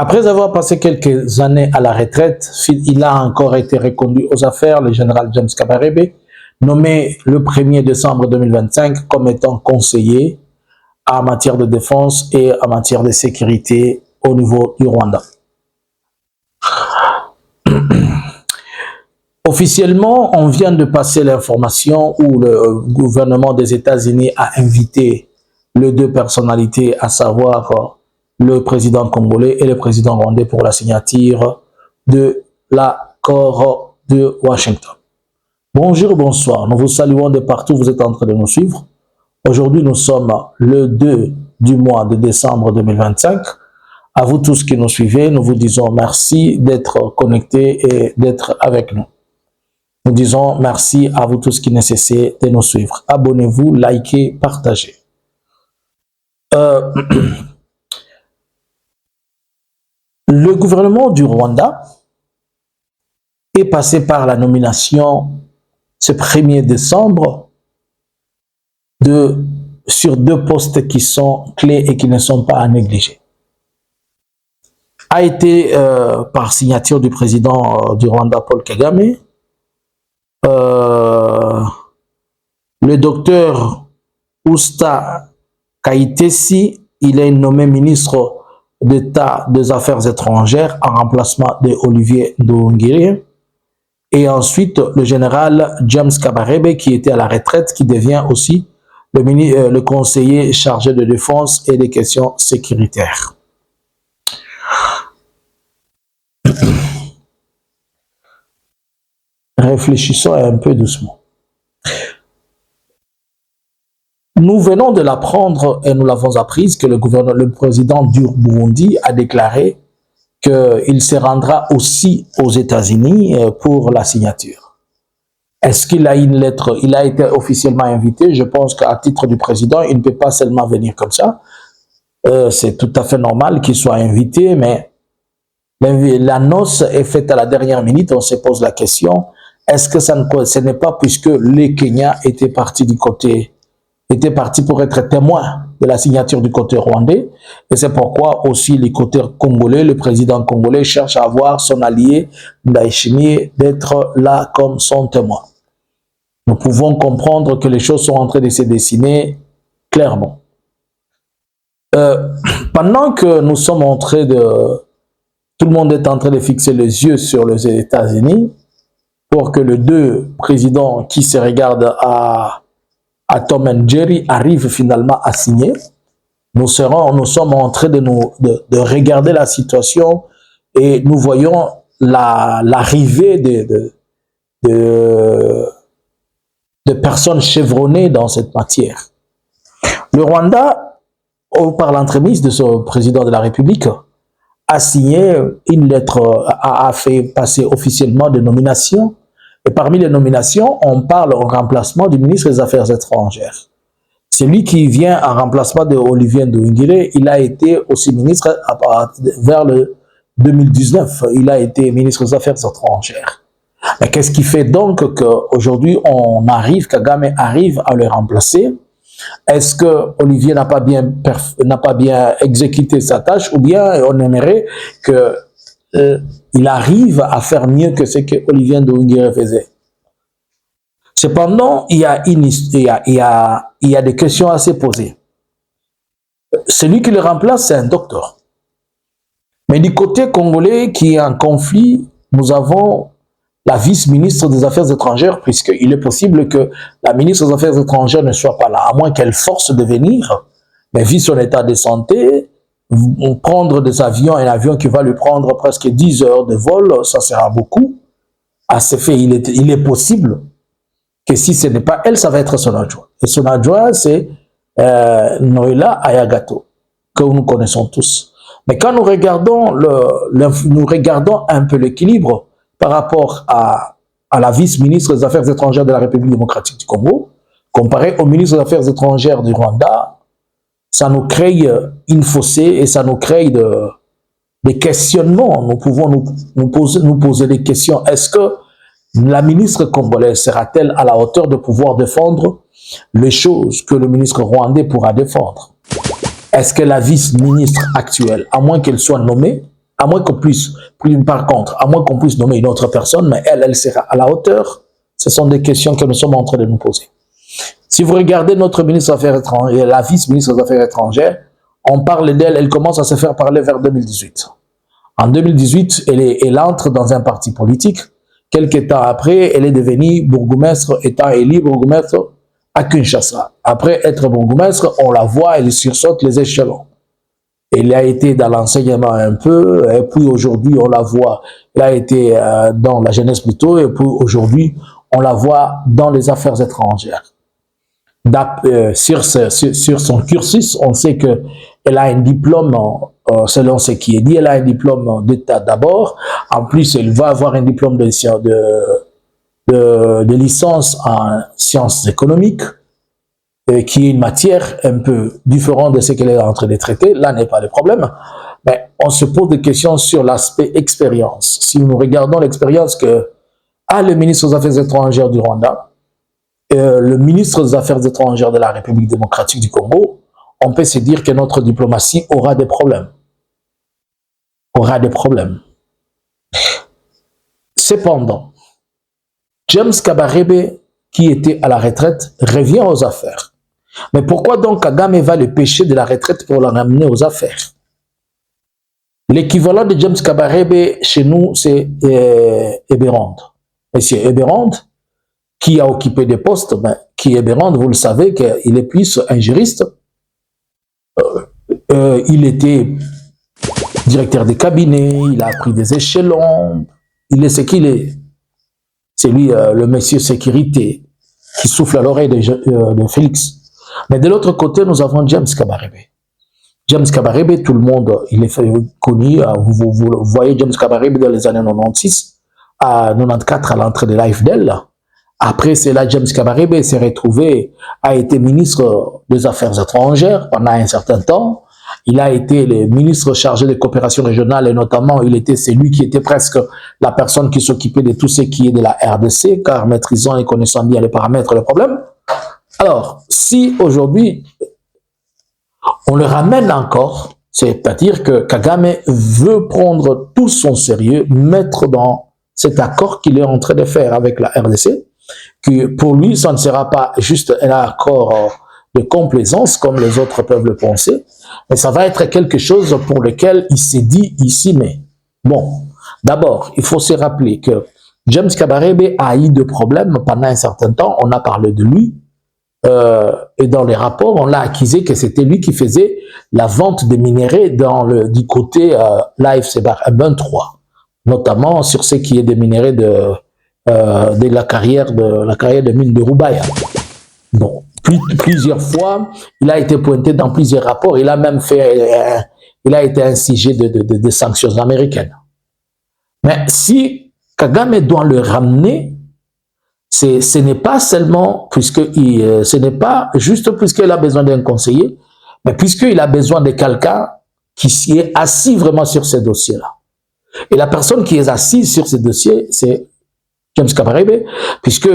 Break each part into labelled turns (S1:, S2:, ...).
S1: Après avoir passé quelques années à la retraite, il a encore été reconduit aux affaires, le général James Kabarebe, nommé le 1er décembre 2025 comme étant conseiller en matière de défense et en matière de sécurité au niveau du Rwanda. Officiellement, on vient de passer l'information où le gouvernement des États-Unis a invité les deux personnalités, à savoir le président congolais et le président rwandais, pour la signature de l'accord de Washington. Bonjour, bonsoir, nous vous saluons de partout, vous êtes en train de nous suivre. Aujourd'hui, nous sommes le 2 du mois de décembre 2025. À vous tous qui nous suivez, nous vous disons merci d'être connectés et d'être avec nous. Nous disons merci à vous tous qui nécessitez de nous suivre. Abonnez-vous, likez, partagez. Le gouvernement du Rwanda est passé par la nomination ce 1er décembre sur deux postes qui sont clés et qui ne sont pas à négliger. A été par signature du président du Rwanda, Paul Kagame, le docteur Usta Kayitesi, il est nommé ministre d'État des Affaires étrangères en remplacement de Olivier Nduhungirehe. Et ensuite, le général James Kabarebe, qui était à la retraite, qui devient aussi le conseiller chargé de défense et des questions sécuritaires. Réfléchissons un peu doucement. Nous venons de l'apprendre et nous l'avons apprise que le président du Burundi a déclaré qu'il se rendra aussi aux États-Unis pour la signature. Est-ce qu'il a une lettre? Il a été officiellement invité. Je pense qu'à titre du président, il ne peut pas seulement venir comme ça. C'est tout à fait normal qu'il soit invité, mais l'annonce est faite à la dernière minute. On se pose la question, est-ce que ce n'est pas puisque les Kenyans étaient partis pour être témoins de la signature du côté rwandais, et c'est pourquoi aussi les côtés congolais, le président congolais cherche à avoir son allié Ndayishimiye d'être là comme son témoin. Nous pouvons comprendre que les choses sont en train de se dessiner clairement. Pendant que nous sommes en train tout le monde est en train de fixer les yeux sur les États-Unis pour que les deux présidents qui se regardent à Tom and Jerry arrivent finalement à signer. Nous sommes en train de regarder la situation et nous voyons l'arrivée de personnes chevronnées dans cette matière. Le Rwanda, par l'entremise de son président de la République, a signé une lettre, a fait passer officiellement des nominations. Et parmi les nominations, on parle en remplacement du ministre des Affaires étrangères. Celui qui vient en remplacement de Olivier Nduhungirehe, il a été aussi ministre vers le 2019. Il a été ministre des Affaires étrangères. Mais qu'est-ce qui fait donc qu'aujourd'hui, Kagame arrive à le remplacer? Est-ce que Olivier n'a pas bien exécuté sa tâche, ou bien on aimerait qu'il arrive à faire mieux que ce que Olivier Nduhungirehe faisait? Cependant, il y a des questions à se poser. Celui qui le remplace, c'est un docteur. Mais du côté congolais qui est en conflit, nous avons la vice-ministre des Affaires étrangères, puisqu'il est possible que la ministre des Affaires étrangères ne soit pas là, à moins qu'elle force de venir, mais vu son état de santé, prendre des avions, un avion qui va lui prendre presque 10 heures de vol, ça sera beaucoup. À ce fait, il est possible que si ce n'est pas elle, ça va être son adjoint. Et son adjoint, c'est Noëlla Ayagato, que nous connaissons tous. Mais quand nous regardons un peu l'équilibre par rapport à la vice-ministre des Affaires étrangères de la République démocratique du Congo, comparé au ministre des Affaires étrangères du Rwanda, ça nous crée une fossé et ça nous crée des questionnements. Nous pouvons nous poser des questions. Est-ce que la ministre congolaise sera-t-elle à la hauteur de pouvoir défendre les choses que le ministre rwandais pourra défendre? Est-ce que la vice-ministre actuelle, à moins qu'elle soit nommée, À moins qu'on puisse, par contre, à moins qu'on puisse nommer une autre personne, mais elle sera à la hauteur. Ce sont des questions que nous sommes en train de nous poser. Si vous regardez notre ministre des Affaires étrangères, la vice-ministre des Affaires étrangères, on parle d'elle, elle commence à se faire parler vers 2018. En 2018, elle entre dans un parti politique. Quelques temps après, elle est devenue bourgmestre, étant élue bourgmestre à Kinshasa. Après être bourgmestre, on la voit, elle sursaute les échelons. Elle a été dans l'enseignement un peu, et puis aujourd'hui, on la voit, elle a été dans la jeunesse plutôt, et puis aujourd'hui, on la voit dans les affaires étrangères. Sur son cursus, on sait qu'elle a un diplôme, selon ce qui est dit, elle a un diplôme d'État d'abord. En plus, elle va avoir un diplôme de licence en sciences économiques, qui est une matière un peu différente de ce qu'elle est en train de traiter. Là n'est pas le problème. Mais on se pose des questions sur l'aspect expérience. Si nous regardons l'expérience que a le ministre des Affaires étrangères du Rwanda, le ministre des Affaires étrangères de la République démocratique du Congo, on peut se dire que notre diplomatie aura des problèmes. Aura des problèmes. Cependant, James Kabarebe, qui était à la retraite, revient aux affaires. Mais pourquoi donc Kagame va le pêcher de la retraite pour le ramener aux affaires? L'équivalent de James Kabarebe chez nous, c'est Eberand. Monsieur Eberand, qui a occupé des postes, qui est Eberand, vous le savez, qu'il est plus un juriste. Il était directeur de cabinet, il a pris des échelons, il est ce qu'il est. C'est lui, le monsieur sécurité, qui souffle à l'oreille de Félix. Mais de l'autre côté, nous avons James Kabarebe. James Kabarebe, tout le monde, il est connu. Vous voyez James Kabarebe dans les années 96, à 94 à l'entrée de l'AFDL. Après cela, James Kabarebe s'est retrouvé, a été ministre des Affaires étrangères pendant un certain temps. Il a été le ministre chargé des coopérations régionales et notamment, il était celui qui était presque la personne qui s'occupait de tout ce qui est de la RDC, car maîtrisant et connaissant bien les paramètres et les problèmes. Alors, si aujourd'hui, on le ramène encore, c'est-à-dire que Kagame veut prendre tout son sérieux, mettre dans cet accord qu'il est en train de faire avec la RDC, que pour lui, ça ne sera pas juste un accord de complaisance comme les autres peuvent le penser, mais ça va être quelque chose pour lequel il s'est dit ici, mais bon, d'abord, il faut se rappeler que James Kabarebe a eu des problèmes pendant un certain temps, on a parlé de lui, et dans les rapports, on l'a accusé que c'était lui qui faisait la vente des minéraux du côté l'AFC M23, notamment sur ce qui est des minéraux de la carrière de mine de Roubaïa. Bon, plusieurs fois, il a été pointé dans plusieurs rapports, il a même fait, il a été un sujet de sanctions américaines. Mais si Kagame doit le ramener, ce n'est pas seulement ce n'est pas juste puisqu'il a besoin d'un conseiller, mais puisqu'il a besoin de quelqu'un qui s'y est assis vraiment sur ce dossier-là. Et la personne qui est assise sur ce dossier, c'est James Kabarebe, puisque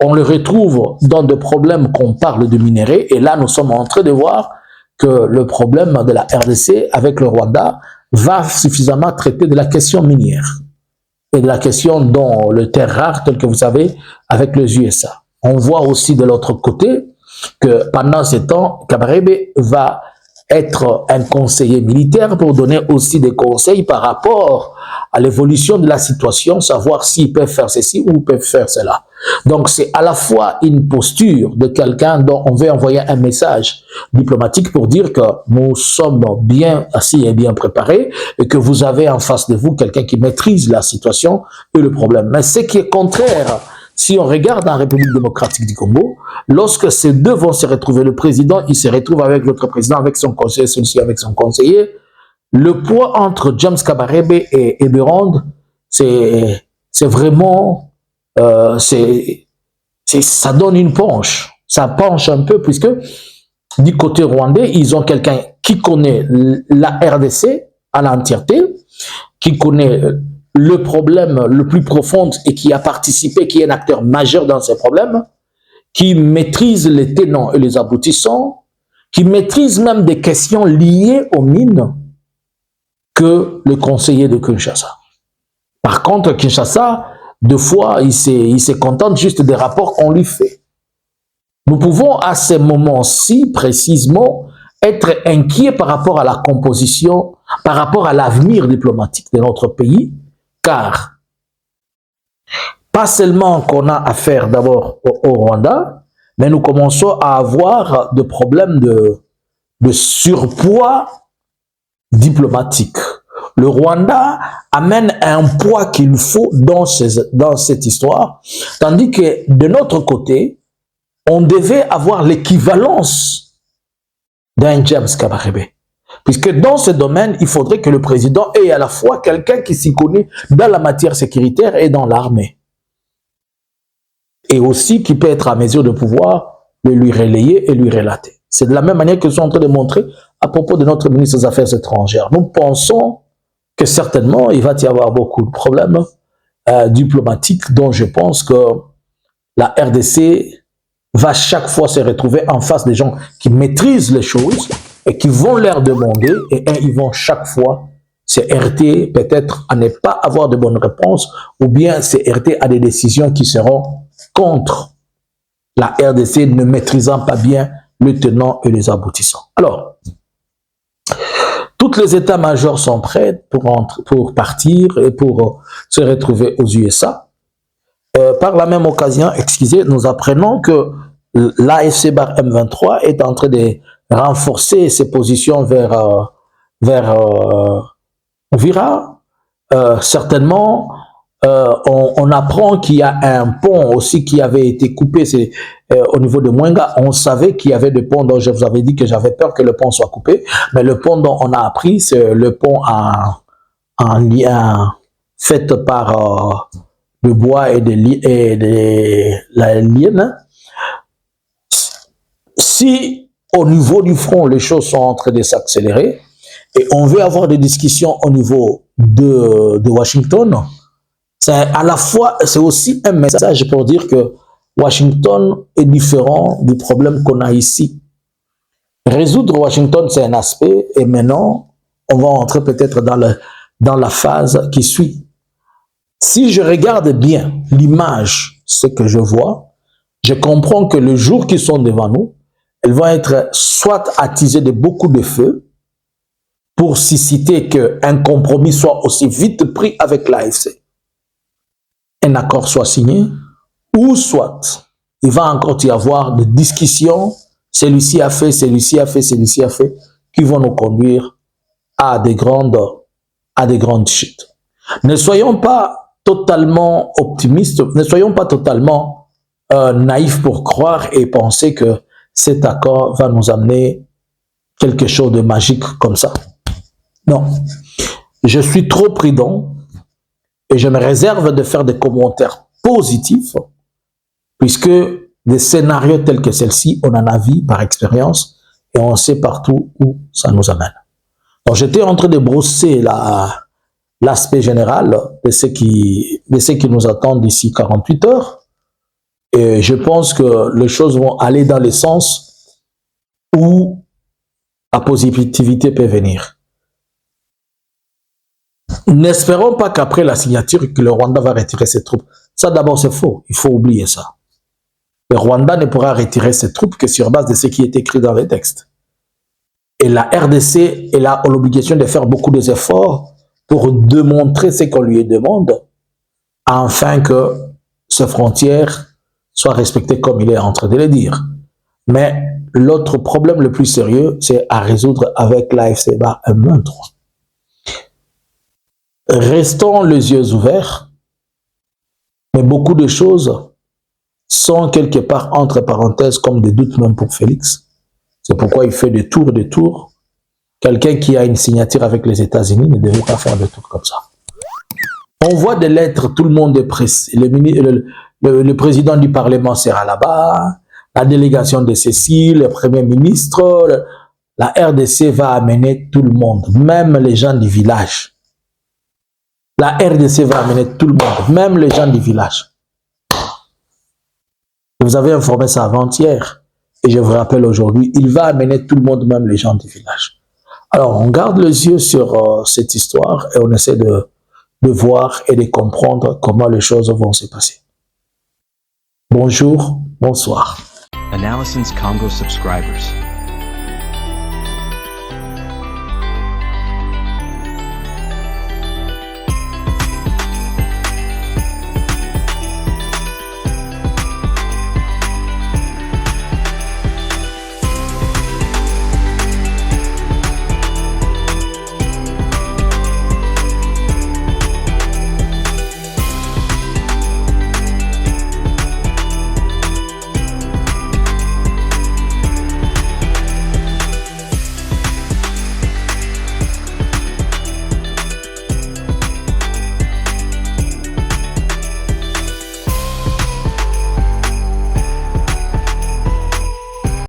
S1: on le retrouve dans des problèmes qu'on parle de minéraux, et là nous sommes en train de voir que le problème de la RDC avec le Rwanda va suffisamment traiter de la question minière et de la question dont le terre rare, tel que vous savez, avec les USA. On voit aussi de l'autre côté que pendant ce temps, Kabarebe va être un conseiller militaire pour donner aussi des conseils par rapport à l'évolution de la situation, savoir s'ils peuvent faire ceci ou ils peuvent faire cela. Donc c'est à la fois une posture de quelqu'un dont on veut envoyer un message diplomatique pour dire que nous sommes bien assis et bien préparés et que vous avez en face de vous quelqu'un qui maîtrise la situation et le problème. Mais ce qui est contraire, si on regarde en République démocratique du Congo, lorsque ces deux vont se retrouver, le président, il se retrouve avec l'autre président, avec son conseiller, celui-ci avec son conseiller, le poids entre James Kabarebe et Eberand, c'est vraiment, ça donne une penche. Ça penche un peu, puisque du côté rwandais, ils ont quelqu'un qui connaît la RDC à l'entièreté, qui connaît le problème le plus profond et qui a participé, qui est un acteur majeur dans ces problèmes, qui maîtrise les tenants et les aboutissants, qui maîtrise même des questions liées aux mines. que le conseiller de Kinshasa. Par contre, Kinshasa, deux fois, il se contente juste des rapports qu'on lui fait. Nous pouvons à ces moments-ci, précisément, être inquiets par rapport à la composition, par rapport à l'avenir diplomatique de notre pays, car pas seulement qu'on a affaire d'abord au Rwanda, mais nous commençons à avoir des problèmes de surpoids diplomatique. Le Rwanda amène un poids qu'il faut dans cette histoire, tandis que de notre côté, on devait avoir l'équivalence d'un James Kabarebe. Puisque dans ce domaine, il faudrait que le président ait à la fois quelqu'un qui s'y connaît dans la matière sécuritaire et dans l'armée. Et aussi qui peut être à mesure de pouvoir le lui relayer et lui relater. C'est de la même manière que je suis en train de montrer à propos de notre ministre des Affaires étrangères. Nous pensons que certainement, il va y avoir beaucoup de problèmes diplomatiques dont je pense que la RDC va chaque fois se retrouver en face des gens qui maîtrisent les choses et qui vont leur demander et ils vont chaque fois se heurter peut-être à ne pas avoir de bonnes réponses ou bien se heurter à des décisions qui seront contre la RDC ne maîtrisant pas bien le tenant et les aboutissants. Alors, tous les états-majors sont prêts pour partir et pour se retrouver aux USA. Par la même occasion, excusez, nous apprenons que l'AFC M23 est en train de renforcer ses positions vers Uvira. Certainement, on apprend qu'il y a un pont aussi qui avait été coupé au niveau de Mwenga. On savait qu'il y avait des ponts dont je vous avais dit que j'avais peur que le pont soit coupé. Mais le pont dont on a appris, c'est le pont en lien fait par le bois et la ligne. Si au niveau du front, les choses sont en train de s'accélérer et on veut avoir des discussions au niveau de Washington, c'est à la fois, c'est aussi un message pour dire que Washington est différent du problème qu'on a ici. Résoudre Washington, c'est un aspect, et maintenant, on va entrer peut-être dans la phase qui suit. Si je regarde bien l'image, ce que je vois, je comprends que le jour qui sont devant nous, elles vont être soit attisées de beaucoup de feu, pour susciter qu'un compromis soit aussi vite pris avec l'AFC. Un accord soit signé, ou soit il va encore y avoir des discussions, celui-ci a fait, celui-ci a fait, celui-ci a fait, qui vont nous conduire à des grandes chutes. Ne soyons pas totalement optimistes, ne soyons pas totalement naïfs pour croire et penser que cet accord va nous amener quelque chose de magique comme ça. Non, je suis trop prudent et je me réserve de faire des commentaires positifs puisque des scénarios tels que celle-ci, on en a vu par expérience et on sait partout où ça nous amène. Donc j'étais en train de brosser l'aspect général de ce qui nous attend d'ici 48 heures et je pense que les choses vont aller dans le sens où la positivité peut venir. N'espérons pas qu'après la signature, que le Rwanda va retirer ses troupes. Ça d'abord c'est faux, il faut oublier ça. Le Rwanda ne pourra retirer ses troupes que sur base de ce qui est écrit dans les textes. Et la RDC a l'obligation de faire beaucoup d'efforts pour démontrer ce qu'on lui demande, afin que ces frontières soient respectées comme il est en train de le dire. Mais l'autre problème le plus sérieux, c'est à résoudre avec l'AFC M23. Restons les yeux ouverts, mais beaucoup de choses sont quelque part entre parenthèses comme des doutes même pour Félix. C'est pourquoi il fait des tours. Quelqu'un qui a une signature avec les États-Unis ne devrait pas faire des tours comme ça. On voit des lettres, tout le monde est pressé. Le président du Parlement sera là-bas, la délégation de Cécile, le Premier ministre, la RDC va amener tout le monde, même les gens du village. La RDC va amener tout le monde, même les gens du village. Vous avez informé ça avant-hier. Et je vous rappelle aujourd'hui, il va amener tout le monde, même les gens du village. Alors, on garde les yeux sur cette histoire et on essaie de voir et de comprendre comment les choses vont se passer. Bonjour, bonsoir.
S2: Analysins Congo subscribers.